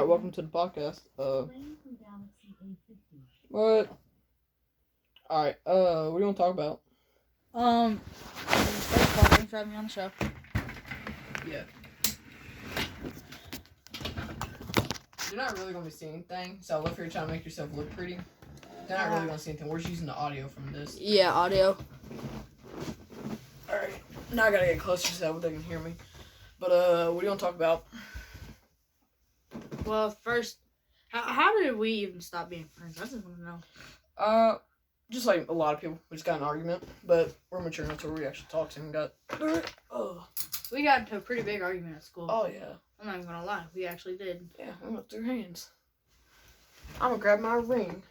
welcome to the podcast. What? Alright, what do you want to talk about? First of all, thanks for having me on the show. Yeah. You're not really going to see anything, so if you're trying to make yourself look pretty, they're not really going to see anything. We're just using the audio from this. Yeah, audio. Alright, now I gotta get closer so they can hear me. But, what do you want to talk about? Well, first, how did we even stop being friends? I just want to know. Just like a lot of people, we just got in an argument, but we're mature enough to where we actually talked and got. We got into a pretty big argument at school. Oh yeah. I'm not even gonna lie, we actually did. Yeah, I'm gonna throw hands. I'm gonna grab my ring.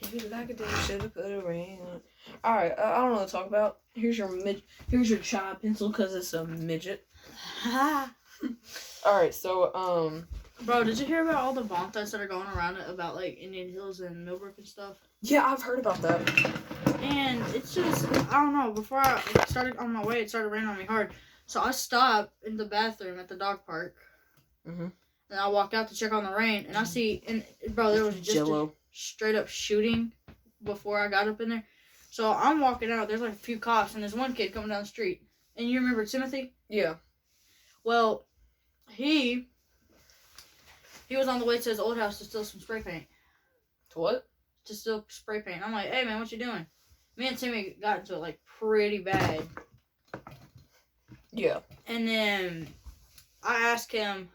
If you like it, then you should have put a ring on it. Alright, I don't know what to talk about. Here's your child pencil because it's a midget. Alright, so, Bro, did you hear about all the bomb threats that are going around about, like, Indian Hills and Millbrook and stuff? Yeah, I've heard about that. And it's just, I don't know, before I started on my way, it started raining on me hard. So I stopped in the bathroom at the dog park. Mm-hmm. And I walked out to check on the rain, and I see, and bro, there was just a straight up shooting before I got up in there. So I'm walking out, there's like a few cops, and there's one kid coming down the street. And you remember Timothy? Yeah. Well, he was on the way to his old house to steal some spray paint. To what? To steal spray paint. I'm like, hey man, what you doing? Me and Timmy got into it like pretty bad. Yeah. And then I asked him,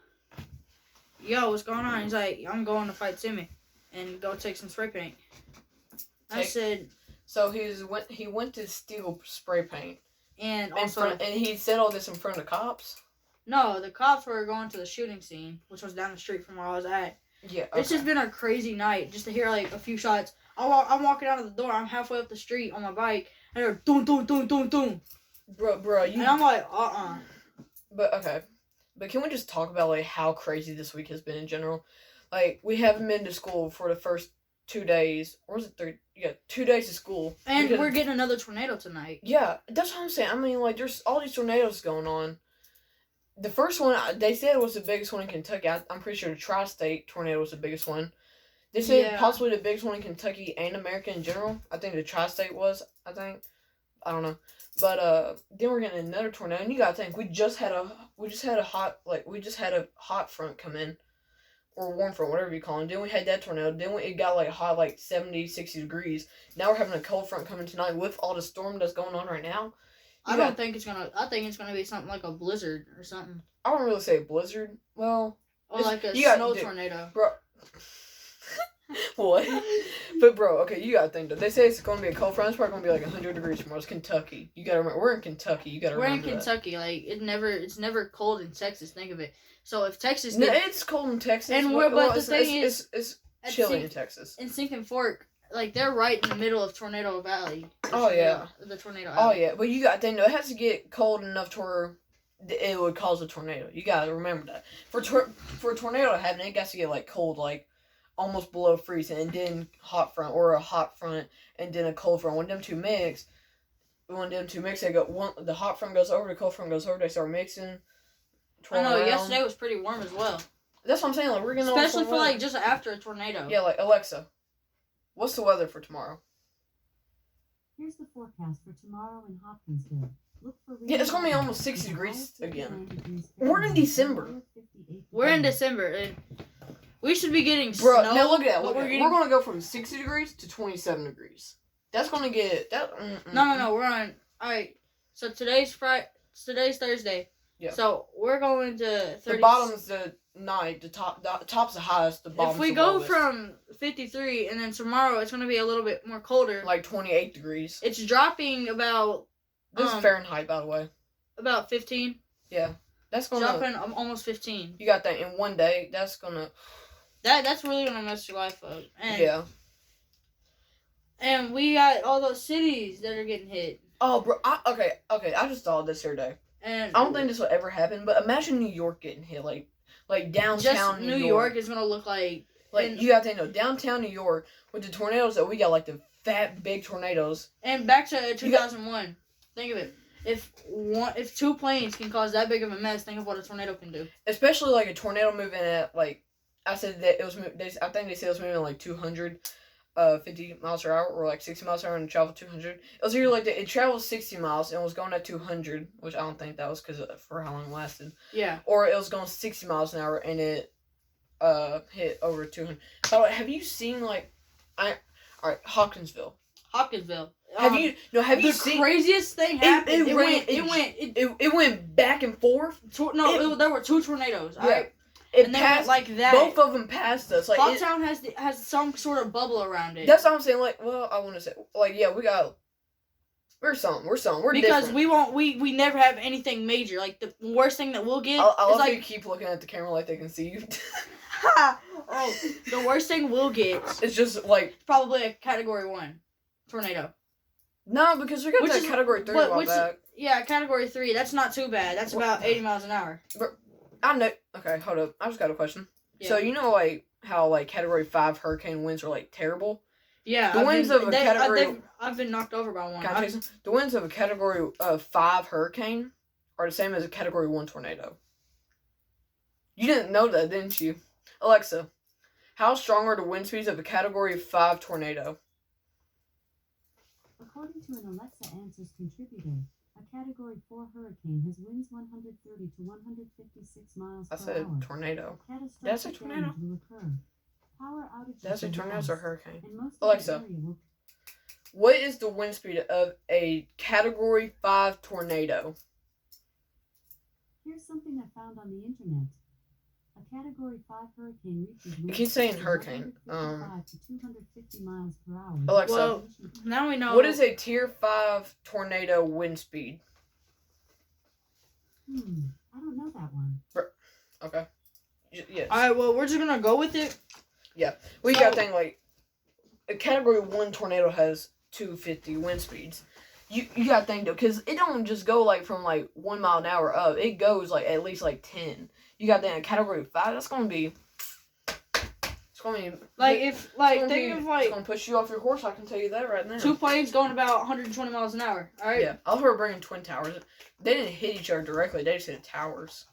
yo, what's going on? He's like, I'm going to fight Timmy and go take some spray paint. I said, so he went to steal spray paint. And also, and he said all this in front of the cops? No, the cops were going to the shooting scene, which was down the street from where I was at. Yeah, okay. It's just been a crazy night, just to hear, like, a few shots. I'm walking out of the door, I'm halfway up the street on my bike, and they're doom, doom, doom, doom, doom. Bro, you... And I'm like, But, okay. But can we just talk about, like, how crazy this week has been in general? Like, we haven't been to school for the first 2 days. Or was it 3? Yeah, 2 days of school. And we're getting another tornado tonight. Yeah, that's what I'm saying. I mean, like, there's all these tornadoes going on. The first one, they said was the biggest one in Kentucky. I'm pretty sure the Tri-State tornado was the biggest one. They said possibly the biggest one in Kentucky and America in general. I think the Tri-State was, I don't know. But, then we're getting another tornado. And you gotta think, we just had a hot front come in. Or warm front, whatever you call it. Then we had that tornado. Then it got, like, hot, like, 70, 60 degrees. Now we're having a cold front coming tonight with all the storm that's going on right now. I think it's gonna be something like a blizzard or something. I wouldn't really say a blizzard. Well, or like a snow tornado. Bro. What? But bro, okay, you gotta think though. They say it's gonna be a cold front. It's probably gonna be like 100 degrees tomorrow. It's Kentucky. You gotta remember, we're in Kentucky. You gotta remember. We're in Kentucky. That. Like it's never cold in Texas. Think of it. So if Texas, it's cold in Texas. And the thing is, it's chilly in Texas. In Sinking Fork. Like, they're right in the middle of Tornado Valley. Oh, yeah. The Tornado Alley. Oh, yeah. But you gotta think, though, it has to get cold enough to where it would cause a tornado. You gotta remember that. For a tornado to happen, it got to get, like, cold, like, almost below freezing, and then hot front, or a hot front, and then a cold front. When them two mix, they go, the hot front goes over, the cold front goes over, they start mixing. I know, yesterday was pretty warm as well. That's what I'm saying, like, we're getting especially for, like, just after a tornado. Yeah, like, Alexa. What's the weather for tomorrow? Here's the forecast for tomorrow in Hopkinsville. Look for it's going to be almost 60 degrees again. We're in December. We're in December, and we should be getting snow. Bro, now look at that. We're going to go from 60 degrees to 27 degrees. That's going to get... No, we're on... Alright, so today's Thursday. Yeah. So, we're going to 30... The bottom's the night, the top's the highest, the bottom's the lowest. If we go from 53, and then tomorrow it's going to be a little bit more colder. Like 28 degrees. It's dropping about... This is Fahrenheit, by the way. About 15. Yeah. That's going to... Dropping almost 15. You got that in one day, that's going to... That's really going to mess your life up. And, yeah. And we got all those cities that are getting hit. Oh, bro. Okay, I just thought this the other day. And I don't think this will ever happen, but imagine New York getting hit, like downtown just New York is gonna look like you got to know downtown New York with the tornadoes that we got, like the fat big tornadoes. And back to 2001, think of it. If two planes can cause that big of a mess, think of what a tornado can do. Especially like a tornado moving at like I said that it was. I think they said it was moving like 250 miles per hour or like 60 miles per hour and traveled 200. It was either like it traveled 60 miles and was going at 200, which I don't think that was because for how long it lasted. Yeah. Or it was going 60 miles an hour and it hit over 200. By the way, have you seen like alright, Hopkinsville. Have you seen the craziest thing happened? It went back and forth. There were 2 tornadoes. Yeah. Right? It passed like that. Both of them passed us. Like Hoptown has some sort of bubble around it. That's what I'm saying. Like, well, I want to say, like, yeah, we're something. We're because different. we never have anything major. Like the worst thing that we'll get. I love like how you keep looking at the camera like they can see you. Oh, the worst thing we'll get. It's just like probably a Category 1 tornado. No, because we got that Category 3 a while back. Yeah, Category 3. That's not too bad. That's about 80 miles an hour. I know. Okay, hold up. I just got a question. Yeah. So you know, like how like Category 5 hurricane winds are like terrible. Yeah, the winds of a Category. I've been knocked over by one. The winds of a Category 5 hurricane are the same as a Category 1 tornado. You didn't know that, didn't you, Alexa? How strong are the wind speeds of a Category 5 tornado? According to an Alexa Answers contributor, a Category 4 hurricane has winds 130 to 156 miles per hour. I said tornado. That's a tornado. Power outages. That's a tornado or hurricane. Alexa, what is the wind speed of a Category 5 tornado? Here's something I found on the internet. A Category 5 hurricane reaches winds. You keep saying hurricane. To 250 miles per hour. Alexa, well, now we know. What is a Tier 5 tornado wind speed? I don't know that one. Okay. Yes. Alright, well, we're just gonna go with it. Yeah. We got to think, like, a Category 1 tornado has 250 wind speeds. You got to think, though, because it don't just go, like, from, like, 1 mile an hour up. It goes, like, at least, like, 10. You got to think, a Category 5, that's going to be... It's going to be... Like, if, like, think of, like... It's going to push you off your horse, I can tell you that right now. 2 planes going about 120 miles an hour, alright? Yeah. I thought we were bringing twin towers. They didn't hit each other directly. They just hit towers.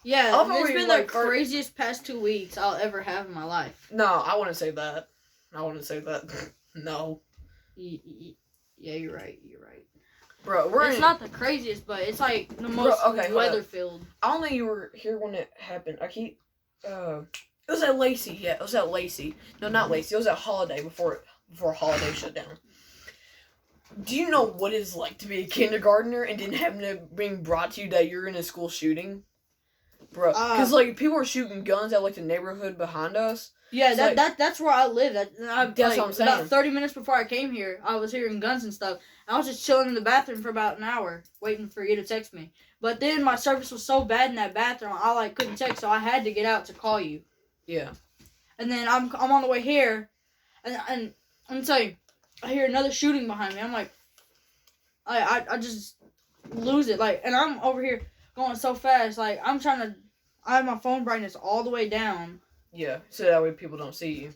Yeah, it's been the craziest past 2 weeks I'll ever have in my life. No, I wouldn't say that. No. Yeah, you're right. Bro, it's not the craziest, but it's like the most weather-filled. I don't think you were here when it happened. It was at Lacey. Yeah, it was at Lacey. No, not Lacey. It was at Holiday before Holiday shut down. Do you know what it's like to be a kindergartner and then having it being brought to you that you're in a school shooting? Bro, because like people were shooting guns at like the neighborhood behind us. Yeah, that's where I live. That's what I'm saying. About 30 minutes before I came here, I was hearing guns and stuff. I was just chilling in the bathroom for about an hour, waiting for you to text me. But then my service was so bad in that bathroom, I like couldn't text, so I had to get out to call you. Yeah. And then I'm on the way here, and I'm gonna tell you, I hear another shooting behind me. I'm like, I just lose it. Like, and I'm over here going so fast. Like, I have my phone brightness all the way down. Yeah, so that way people don't see you.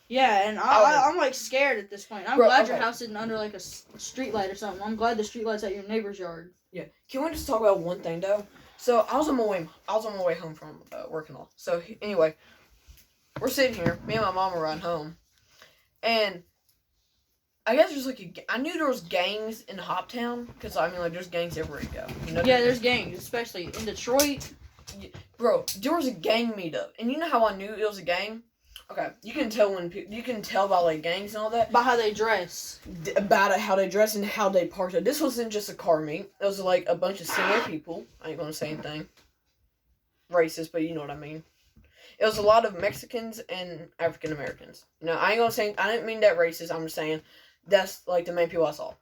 Yeah, and I'm like scared at this point. I'm glad your house isn't under like a street light or something. I'm glad the street light's at your neighbor's yard. Yeah. Can we just talk about one thing though? So I was on my way home from work and all. So anyway, we're sitting here. Me and my mom were riding home, and I guess there's like I knew there was gangs in Hoptown because I mean like there's gangs everywhere you go. You know. Yeah, there's gangs, especially in Detroit. Bro, there was a gang meetup, and you know how I knew it was a gang? Okay, you can tell by like gangs and all that. By how they dress. About how they dress and how they party. This wasn't just a car meet. It was like a bunch of similar people. I ain't gonna say anything racist, but you know what I mean. It was a lot of Mexicans and African Americans. You know, I ain't gonna say, I didn't mean that racist. I'm just saying that's like the main people I saw.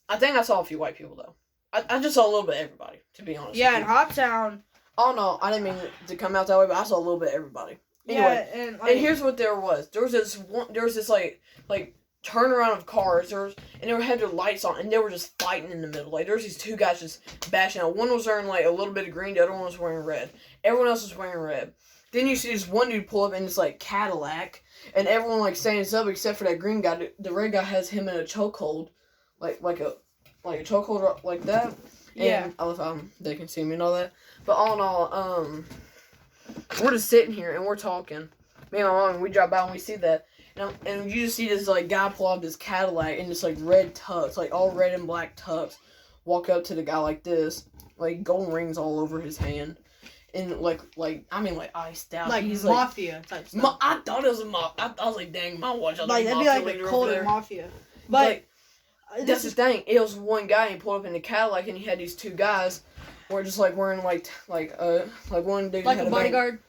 I think I saw a few white people though. I just saw a little bit of everybody, to be honest. Yeah, in Hoptown. Oh no, I didn't mean to come out that way, but I saw a little bit of everybody. Anyway, yeah, and here's what there was. There was this like turnaround of cars. And they had their lights on, and they were just fighting in the middle. Like there was these two guys just bashing out. One was wearing like a little bit of green. The other one was wearing red. Everyone else was wearing red. Then you see this one dude pull up in this like Cadillac, and everyone like stands up except for that green guy. The red guy has him in a chokehold, like a chokehold like that. Yeah. And I love how they can see me and all that. But all in all, we're just sitting here and we're talking. me and my mom, we drive by and we see that. And you just see this, like, guy pull out this Cadillac in this, like, red tux, like, all red and black tux, walk up to the guy like this, like, gold rings all over his hand. And, like, iced out. Like, he's mafia type stuff. I thought it was a mafia. I was like, dang, my watch. Like, that'd be like a cult of mafia. But that's the thing. It was one guy, and he pulled up in the Cadillac, and he had these two guys, were just, like, wearing, like one dude like had a bodyguard?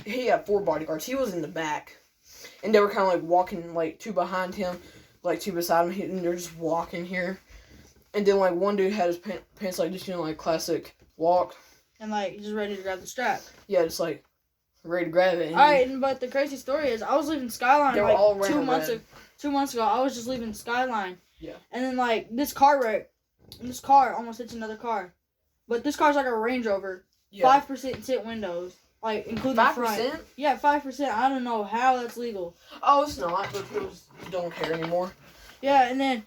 He had 4 bodyguards. He was in the back. And they were kind of, like, walking, like, 2 behind him, like, 2 beside him, and they're just walking here. And then, like, one dude had his pants, like, just, like, classic walk. And, like, just ready to grab the strap. Yeah, just, like, ready to grab it. Alright, but the crazy story is, I was leaving Skyline, like, all 2 months ago. I was just leaving Skyline. Yeah. And then, like, this car wreck. And this car almost hits another car. But this car's like a Range Rover. Yeah. 5% tint windows. Like, including 5%? The front. Yeah, 5%. I don't know how that's legal. Oh, it's not. But people don't care anymore. Yeah, and then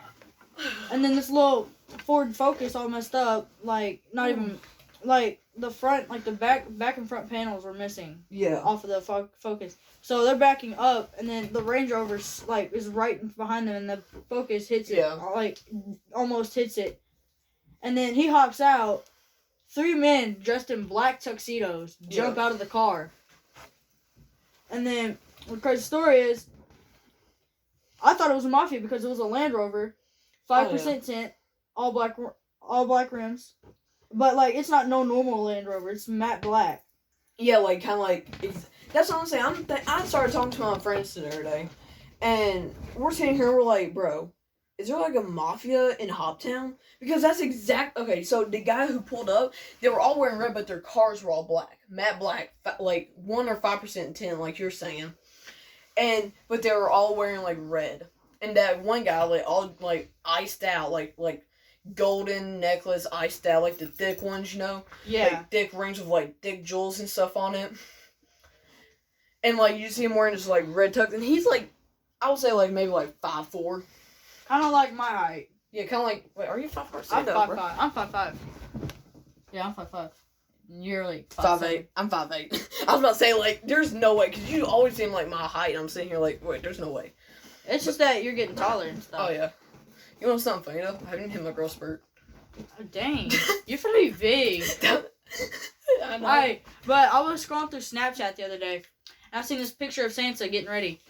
this little Ford Focus all messed up. Like, not even... Like, the front, like, the back and front panels were missing. Yeah. Off of the Focus. So they're backing up, and then the Range Rover, like, is right behind them, and the Focus hits it. Yeah. Like, almost hits it. And then he hops out. 3 men dressed in black tuxedos jump out of the car. And then, the crazy story is, I thought it was a mafia because it was a Land Rover. 5% tint, all black rims. But, like, it's not no normal Land Rover. It's matte black. Yeah, like, kind of like... That's what I'm saying. I started talking to my friends the other day. And we're sitting here and we're like, bro, is there, like, a mafia in Hoptown? Because that's Okay, so the guy who pulled up, they were all wearing red, but their cars were all black. Matte black. Like, 1 or 5% tint, like you're saying. But they were all wearing, like, red. And that one guy, like, all, like, iced out, like... golden necklace iced out, like the thick ones, you know? Yeah. Like thick rings with like thick jewels and stuff on it. And like you see him wearing this like red tux, and he's like, I would say like maybe like 5'4". Kind of like my height. Yeah, kind of like. Wait, are you 5'4"? I'm 5'5". I'm 5'5". Yeah, I'm 5'5". You're like 5'8". I'm 5'8". I was about to say like, there's no way, because you always seem like my height. And I'm sitting here like, wait, there's no way. It's just that you're getting taller and stuff. Oh yeah. You want something funny though? I haven't hit my growth spurt. Oh, dang. You're finna be big. I know. Alright, but I was scrolling through Snapchat the other day, and I seen this picture of Sansa getting ready.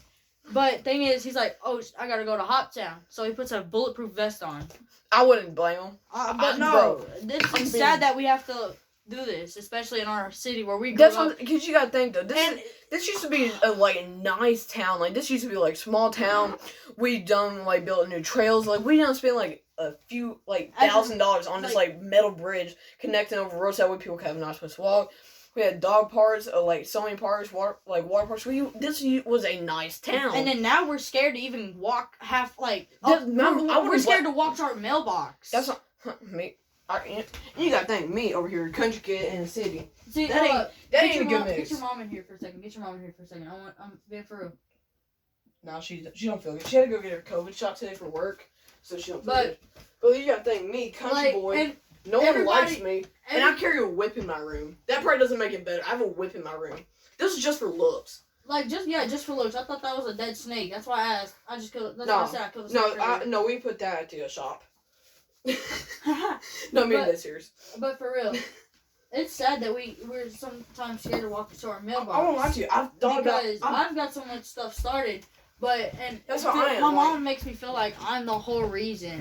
But thing is, he's like, oh, I gotta go to Hoptown. So he puts a bulletproof vest on. I wouldn't blame him. But no, this is sad that we have to do this, especially in our city where we grew up. Because you gotta think though, this used to be a nice town. Like this used to be like small town. We done like built new trails. Like we done spend like a few like $1,000 on this like metal bridge connecting over roads that way people have not supposed to walk. We had dog parks, like so many parks, water parks. This was a nice town. And then now we're scared to even walk we're scared to walk to our mailbox. That's not me. You gotta thank me over here, country kid in the city. See, that ain't a good mix. Get your mom in here for a second. I'm being for real. No, she don't feel good. She had to go get her COVID shot today for work, so she don't feel good. But you gotta thank me, country boy. No one likes me, and I carry a whip in my room. That probably doesn't make it better. I have a whip in my room. This is just for looks. Just for looks. I thought that was a dead snake. That's why I asked. I just killed. That's why I said I killed the snake. No, we put that at the shop. No, I'm being dead serious. But for real, it's sad that we're sometimes scared to walk to our mailbox. I won't lie to you. I've got so much stuff started, that's how I am. My mom makes me feel like I'm the whole reason.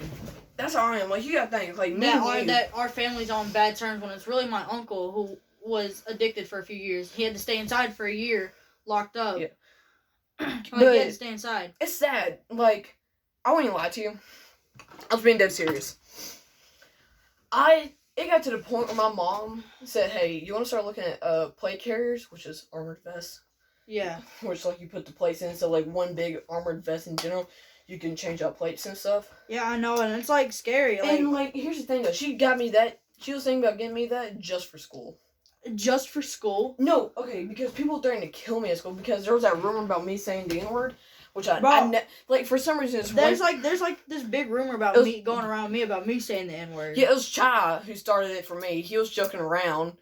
That's how I am. Like you gotta think, like me that our family's on bad terms when it's really my uncle who was addicted for a few years. He had to stay inside for a year, locked up. Yeah. He had to stay inside. It's sad. Like I won't even lie to you. I was being dead serious. It got to the point where my mom said, hey, you want to start looking at plate carriers, which is armored vests? Yeah. Which, like, you put the plates in, so, like, one big armored vest in general, you can change out plates and stuff. Yeah, I know, and it's, like, scary. And, like, here's the thing, though. She got me that. She was thinking about getting me that just for school. Just for school? No, okay, because people threatened to kill me at school because there was that rumor about me saying the N-word. Which like for some reason there's this big rumor about me going around me about me saying the N-word. Yeah, it was Chai who started it for me. He was joking around.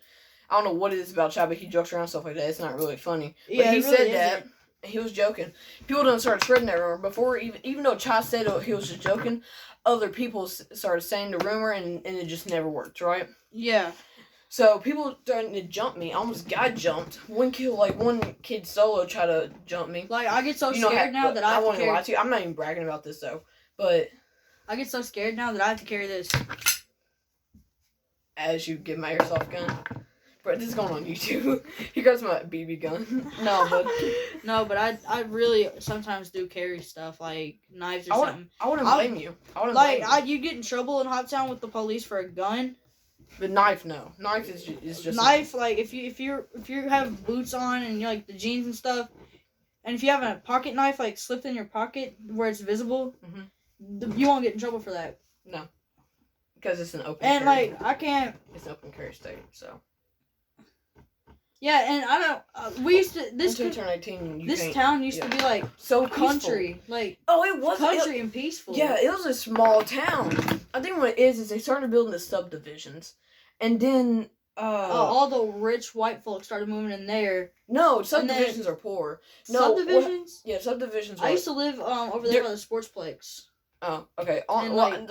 I don't know what it is about Chai, but he jokes around stuff like that. It's not really funny. But he said that. He was joking. People done started spreading that rumor before, even though Chai said he was just joking. Other people started saying the rumor, and it just never worked, right? Yeah. So people starting to jump me. I almost got jumped. One kid solo tried to jump me. Like, I get so scared now that I have to carry... lie to you. I'm not even bragging about this, though. But... I get so scared now that I have to carry this. As you give my airsoft gun. Bro, this is going on YouTube. Here goes my BB gun. No, but I really sometimes do carry stuff like knives or something. I wouldn't blame you. You get in trouble in Hoptown with the police for a gun. But knife, no. Knife is just knife. Like if you have boots on and you like the jeans and stuff, and if you have a pocket knife like slipped in your pocket where it's visible, you won't get in trouble for that. No, because it's an open. And carry. Like I can't. It's an open carry state, so. Yeah, and I don't. We used to until you turn 18. This town used to be like so country, peaceful. like it was country and peaceful. Yeah, it was a small town. I think what it is they started building the subdivisions, and then all the rich white folks started moving in there. No, subdivisions are poor. No, subdivisions. Yeah, subdivisions. I used to live over there by the sportsplex. Oh, okay.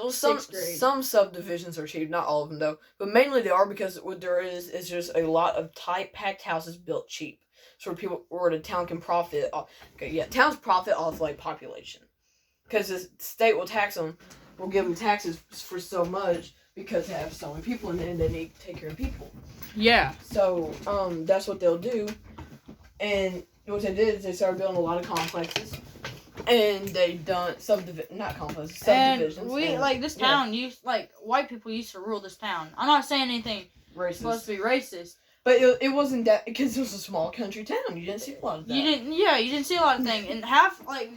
Some subdivisions are cheap, not all of them though, but mainly they are because what there is just a lot of tight, packed houses built cheap, so where the town can profit. Towns profit off like population, because the state will give them taxes for so much because they have so many people and then they need to take care of people. Yeah. So that's what they'll do, and what they did is they started building a lot of complexes. And they done not complexes, subdivisions. And this town white people used to rule this town. I'm not saying anything racist. Supposed to be racist. But it wasn't that, because it was a small country town. You didn't see a lot of that. You didn't see a lot of things. And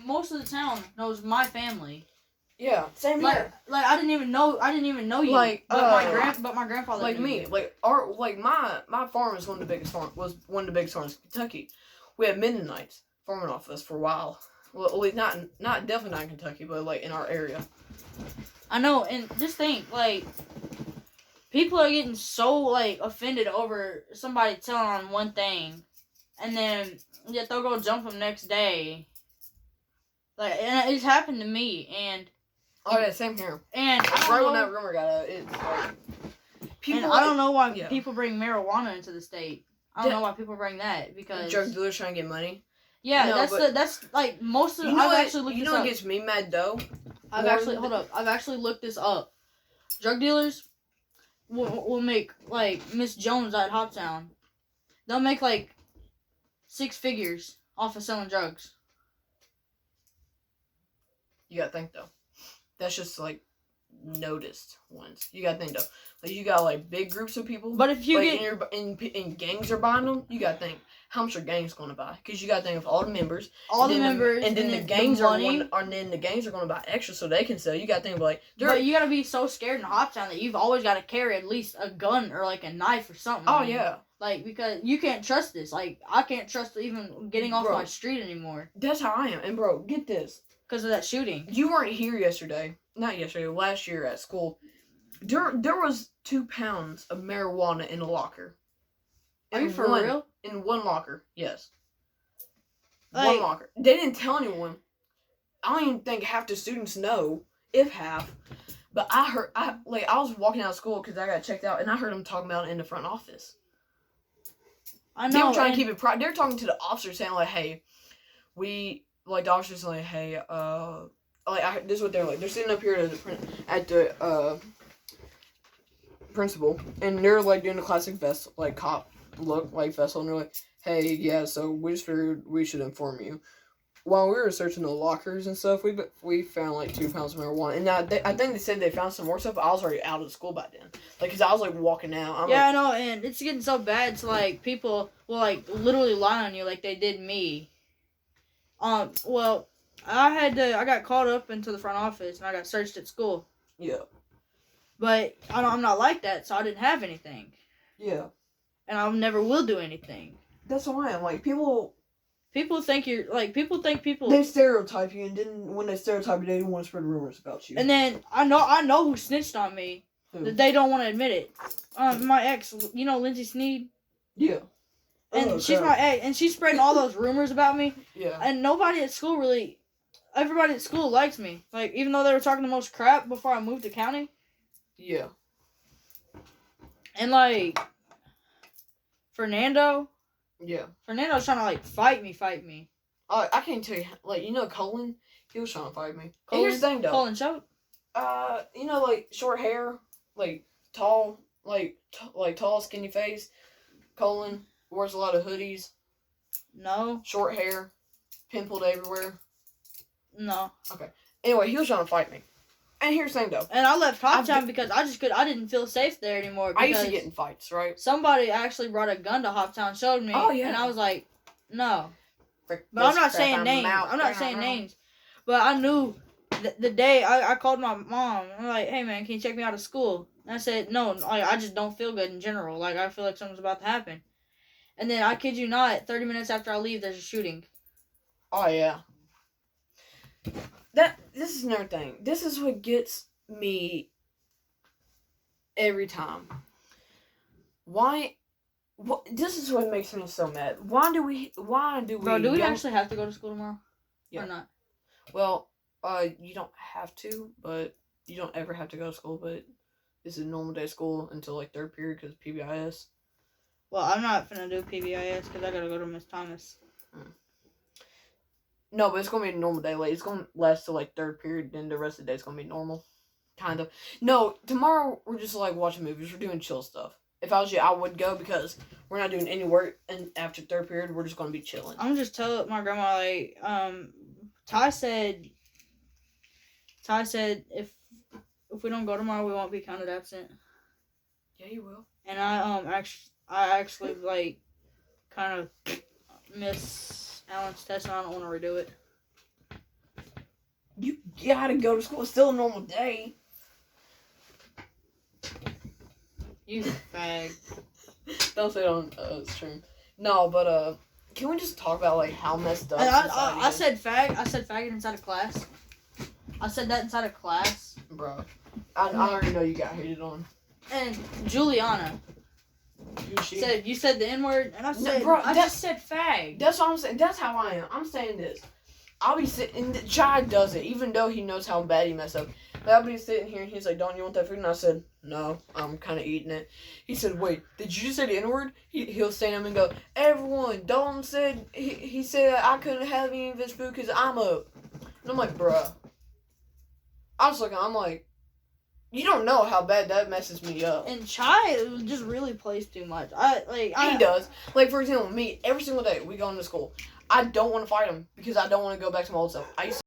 most of the town knows my family. Yeah, same here. I didn't even know you. But my grandfather. Like me, you. My farm was one of the biggest farms in Kentucky. We had Mennonites farming off us for a while. Well, not definitely not in Kentucky, but in our area. I know, and just think, people are getting so offended over somebody telling on one thing, and then yet they'll go jump them next day. And it's happened to me, and same here. And when that rumor got out, it's people. And I don't know why people bring marijuana into the state. I don't know why people bring that, because drug dealers trying to get money. Yeah, no, that's most of. I've actually looked this up. What gets me mad though? I've actually looked this up. Drug dealers will make Miss Jones at Hoptown. They'll make 6 figures off of selling drugs. You gotta think though. That's just noticed ones. You gotta think though. You got big groups of people. But if you in gangs are buying them, you gotta think how much are gangs gonna buy? Because you gotta think of all the members. And then the gangs are gonna buy extra so they can sell. You gotta think but you gotta be so scared in Hoptown that you've always gotta carry at least a gun or a knife or something. Oh yeah. Because you can't trust this. I can't trust even getting off my street anymore. That's how I am. And bro, get this. Because of that shooting. You weren't here yesterday. Not yesterday. Last year at school. There was 2 pounds of marijuana in a locker. Are you for real? In one locker, yes. One locker. They didn't tell anyone. I don't even think half the students know, if half. But I was walking out of school because I got checked out, and I heard them talking about it in the front office. I know. They were trying to keep it private. They were talking to the officers, saying hey, the officers saying, hey, this is what they're like. They're sitting up here at the principal, and they're doing the classic vest, cop look, vessel, and they're like, hey, yeah, so we just figured we should inform you. While we were searching the lockers and stuff, we found 2 pounds of marijuana. And I think they said they found some more stuff, but I was already out of school by then. Because I was walking out. I know, and it's getting so bad to people will literally lie on you like they did me. Well, I got called up into the front office and I got searched at school. Yeah. But I'm not like that, so I didn't have anything. Yeah. And I never will do anything. That's why I'm People think you're people. They stereotype you, and then when they stereotype you, they don't want to spread rumors about you. And then I know who snitched on me. Who? That they don't want to admit it. My ex, Lindsay Sneed. Yeah. And she's my ex, and she's spreading all those rumors about me. Yeah. And nobody at school everybody at school likes me. Like, even though they were talking the most crap before I moved to county. Yeah. And, like, Fernando's trying to, like, fight me. I can't tell you, like, you know Colin? He was trying to fight me. Colin, here's the thing, though. Colin Choate? You know, like, short hair, like, tall, tall, skinny face. Colin wears a lot of hoodies. No. Short hair. Pimpled everywhere. No. Okay. Anyway, he was trying to fight me. And here's the thing, though. And I left Hoptown because I didn't feel safe there anymore. I used to get in fights, right? Somebody actually brought a gun to Hoptown, showed me. Oh, yeah. And I was like, no. Frick, but I'm not saying names. I'm not saying names. But I knew the day I called my mom. I'm like, hey, man, can you check me out of school? And I said, no, I just don't feel good in general. Like, I feel like something's about to happen. And then, I kid you not, 30 minutes after I leave, there's a shooting. Oh, yeah. This is another thing. This is what gets me every time. Why? This is what makes me so mad. Why do we? Bro, do we actually have to go to school tomorrow? Yeah. Or not? Well, you don't have to, but you don't ever have to go to school. But this is a normal day of school until like third period because PBIS. Well, I'm not finna do PBIS because I gotta go to Miss Thomas. No, but it's gonna be a normal day. Like, it's gonna last till like third period, then the rest of the day is gonna be normal. Kind of. No, tomorrow we're just like watching movies. We're doing chill stuff. If I was you, I would go because we're not doing any work, and after third period, we're just gonna be chilling. I'm just telling my grandma, like, Ty said if we don't go tomorrow, we won't be counted absent. Yeah, you will. And I actually like kind of miss Alan's test, and I don't want to redo it. You gotta go to school. It's still a normal day. You fag. Don't say it on stream. No, but can we just talk about like how messed up? I said fag. I said faggot inside of class. I said that inside of class. Bro, I already know you got hated on. And Juliana said you said the N-word, and I said I just said fag. That's what I'm saying. That's how I am. I'm saying this. I'll be sitting. Chad does it, even though he knows how bad he messed up. But I'll be sitting here, and he's like, "Don, you want that food?" And I said, "No, I'm kind of eating it." He said, "Wait, did you just say the N-word?" He'll stand up and go, "Everyone, Don said he said I couldn't have any of this food because I'm up." And I'm like, "Bruh." I was looking. I'm like, you don't know how bad that messes me up. And Chai just really plays too much. He does. Like, for example, me, every single day we go into school, I don't want to fight him because I don't want to go back to my old self. I used to